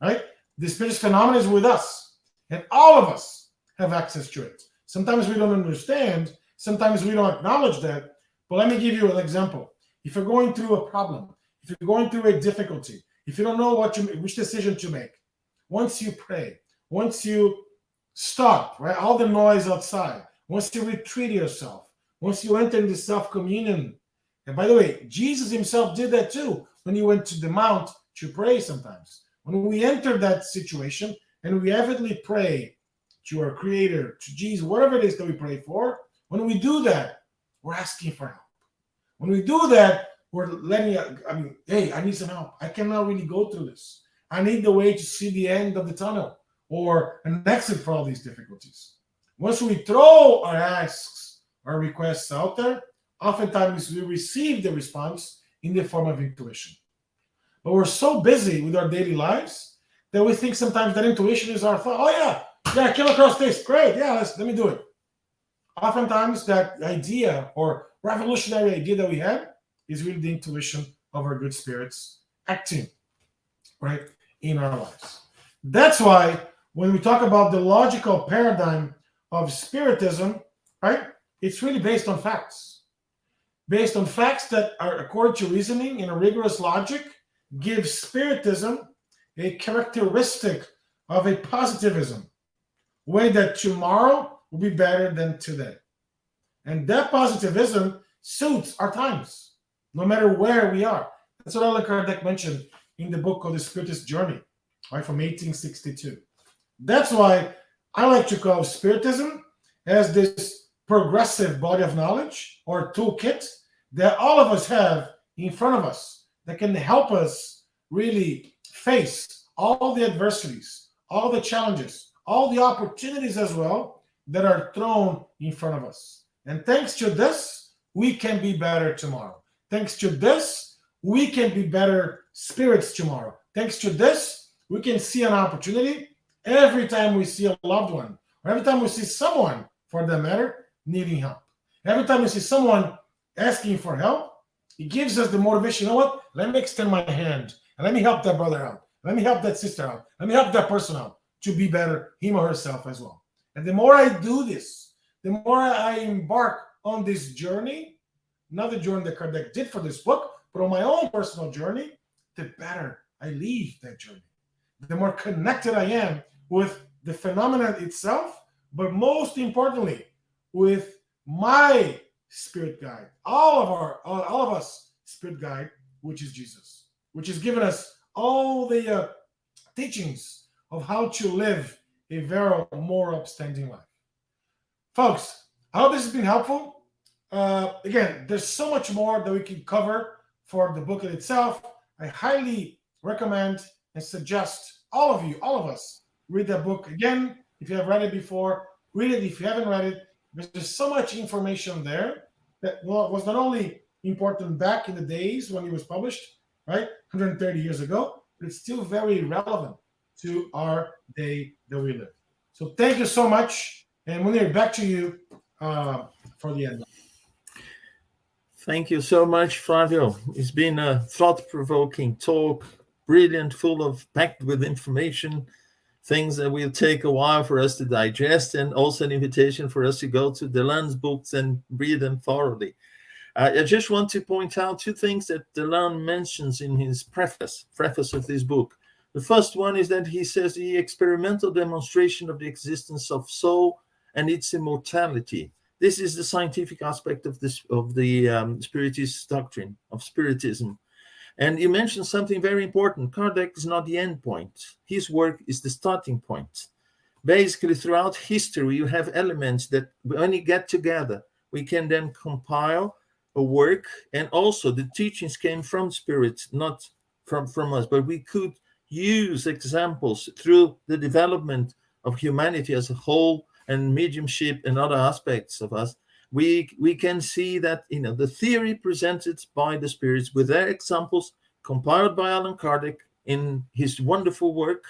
right? The Spiritist phenomenon is with us, and all of us have access to it. Sometimes we don't understand, sometimes we don't acknowledge that, but let me give you an example. If you're going through a problem, if you're going through a difficulty, if you don't know which decision to make, once you pray, once you stop, right, all the noise outside, once you retreat yourself, once you enter into self-communion, and by the way, Jesus himself did that too when he went to the mount to pray sometimes. When we enter that situation and we avidly pray to our Creator, to Jesus, whatever it is that we pray for, when we do that, we're asking for help. When we do that, we're hey, I need some help. I cannot really go through this. I need the way to see the end of the tunnel or an exit for all these difficulties. Once we throw our asks, our requests out there, oftentimes we receive the response in the form of intuition. But we're so busy with our daily lives that we think sometimes that intuition is our thought. Oh, yeah, I came across this. Great. Yeah, let me do it. Oftentimes that idea or revolutionary idea that we had is really the intuition of our good spirits acting, right, in our lives. That's why when we talk about the logical paradigm of Spiritism, right, it's really based on facts. Based on facts that are, according to reasoning in a rigorous logic, give Spiritism a characteristic of a positivism, way that tomorrow will be better than today. And that positivism suits our times, no matter where we are. That's what Allan Kardec mentioned in the book called The Spiritist Journey, right, from 1862. That's why I like to call Spiritism as this progressive body of knowledge or toolkit that all of us have in front of us that can help us really face all the adversities, all the challenges, all the opportunities as well that are thrown in front of us. And thanks to this, we can be better tomorrow. Thanks to this, we can be better spirits tomorrow. Thanks to this, we can see an opportunity every time we see a loved one, or every time we see someone, for that matter, needing help. Every time we see someone asking for help, it gives us the motivation. You know what? Let me extend my hand and let me help that brother out. Let me help that sister out. Let me help that person out to be better, him or herself as well. And the more I do this, the more I embark on this journey, not the journey that Kardec did for this book, but on my own personal journey, the better I leave that journey. The more connected I am with the phenomenon itself, but most importantly, with my spirit guide, all of us spirit guide, which is Jesus, which has given us all the teachings of how to live a very more upstanding life. Folks, I hope this has been helpful. Again, there's so much more that we can cover for the booklet itself. I highly recommend and suggest all of us, read that book again. If you have read it before, read it. If you haven't read it, there's so much information there that was not only important back in the days when it was published, right, 130 years ago, but it's still very relevant to our day that we live. So thank you so much. And Munir, back to you for the end. Thank you so much, Flavio. It's been a thought-provoking talk, brilliant, packed with information, things that will take a while for us to digest, and also an invitation for us to go to Delanne's books and read them thoroughly. I just want to point out two things that Delanne mentions in his preface of this book. The first one is that he says the experimental demonstration of the existence of soul and its immortality. This is the scientific aspect of the Spiritist doctrine, of Spiritism. And you mentioned something very important. Kardec is not the end point. His work is the starting point. Basically, throughout history, you have elements that when you get together, we can then compile a work. And also the teachings came from spirits, not from us, but we could use examples through the development of humanity as a whole and mediumship and other aspects of us. We can see that the theory presented by the spirits with their examples compiled by Allan Kardec in his wonderful work,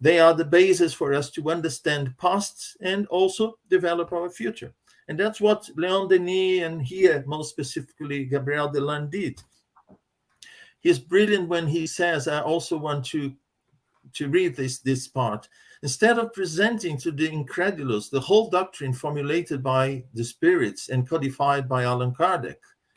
they are the basis for us to understand past and also develop our future. And that's what Leon Denis and here, most specifically, Gabriel Delanne did. He's brilliant when he says, I also want to to read this part. Instead of presenting to the incredulous the whole doctrine formulated by the spirits and codified by Allan Kardec,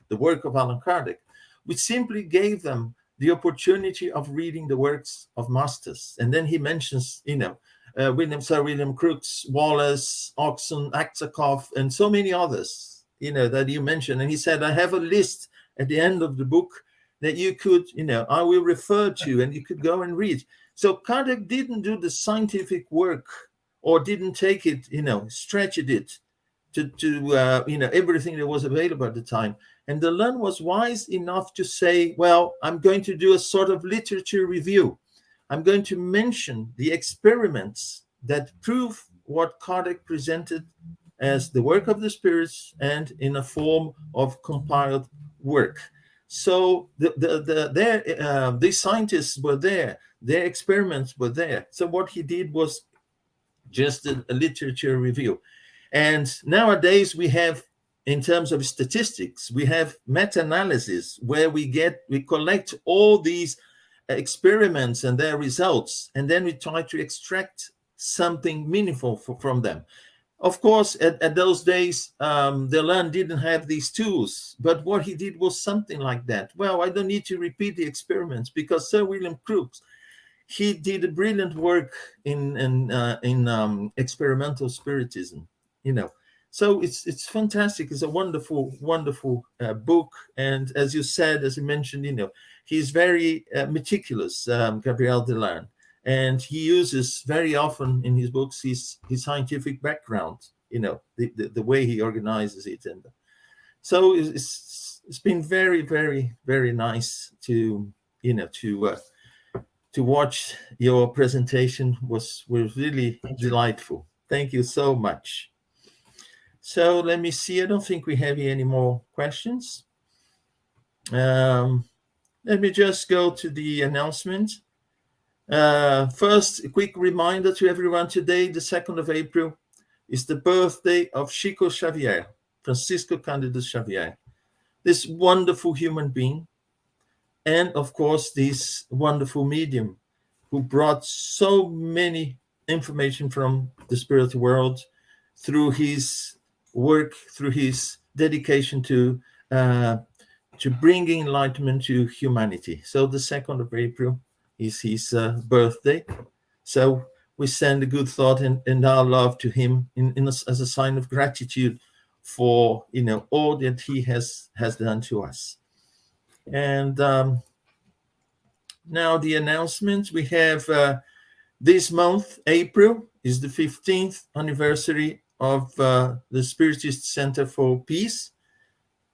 the work of Allan Kardec, we simply gave them the opportunity of reading the works of masters. And then he mentions, Sir William Crookes, Wallace, Oxon, Aksakoff, and so many others, that you mentioned. And he said, I have a list at the end of the book that you could, I will refer to, and you could go and read. So Kardec didn't do the scientific work, or didn't take it, stretch it to everything that was available at the time. And Delanne was wise enough to say, well, I'm going to do a sort of literature review. I'm going to mention the experiments that prove what Kardec presented as the work of the spirits and in a form of compiled work. So the scientists were there, their experiments were there. So what he did was just a literature review. And nowadays we have, in terms of statistics, we have meta-analysis where we collect all these experiments and their results, and then we try to extract something meaningful from them. Of course, at those days, Delanne didn't have these tools, but what he did was something like that. Well, I don't need to repeat the experiments, because Sir William Crookes, he did a brilliant work in experimental spiritism, So it's fantastic. It's a wonderful, wonderful book. And as you said, as you mentioned, he's very meticulous, Gabriel Delanne. And he uses very often in his books his scientific background, the way he organizes it. And so it's been very, very, very nice to watch your presentation. Was really delightful. Thank you so much. So let me see. I don't think we have any more questions. Let me just go to the announcement. First, a quick reminder to everyone today, the 2nd of April, is the birthday of Chico Xavier, Francisco Cândido Xavier, this wonderful human being, and of course, this wonderful medium who brought so many information from the spirit world through his work, through his dedication to bringing enlightenment to humanity. So the 2nd of April is his birthday. So we send a good thought and our love to him as a sign of gratitude for all that he has done to us. And now the announcements. We have this month, April, is the 15th anniversary of the Spiritist Center for Peace,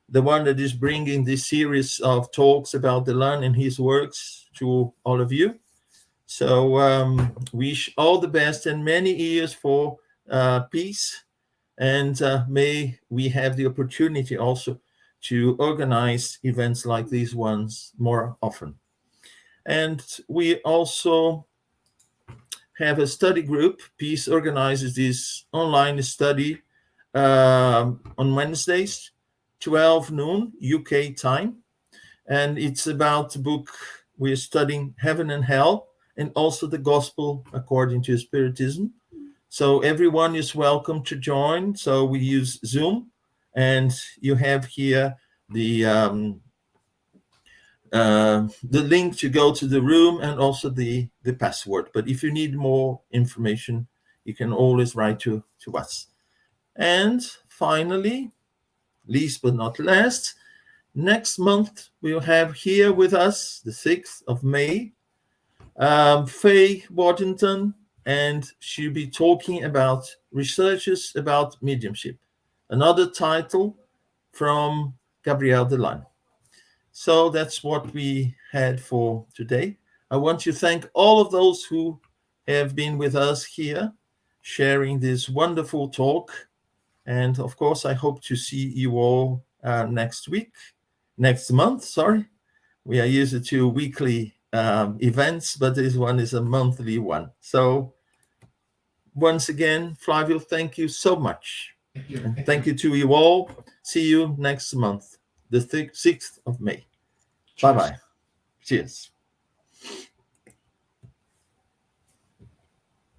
the one that is bringing this series of talks about Delanne and his works to all of you. So wish all the best and many years for peace. And may we have the opportunity also to organize events like these ones more often. And we also have a study group. Peace organizes this online study on Wednesdays, 12 noon UK time. And it's about the book we're studying, Heaven and Hell, and also the Gospel according to Spiritism. So everyone is welcome to join. So we use Zoom, and you have here the link to go to the room and also the password. But if you need more information, you can always write to us. And finally, least but not least, next month we'll have here with us, the 6th of May, Faye Waddington, and she'll be talking about researches about mediumship, another title from Gabriel Delanne. So that's what we had for today. I want to thank all of those who have been with us here, sharing this wonderful talk. And of course, I hope to see you all next month, sorry. We are used to weekly events, but this one is a monthly one. So once again, Flavio, thank you so much. Thank you to you all. See you next month, the 6th of May. Bye-bye. Cheers.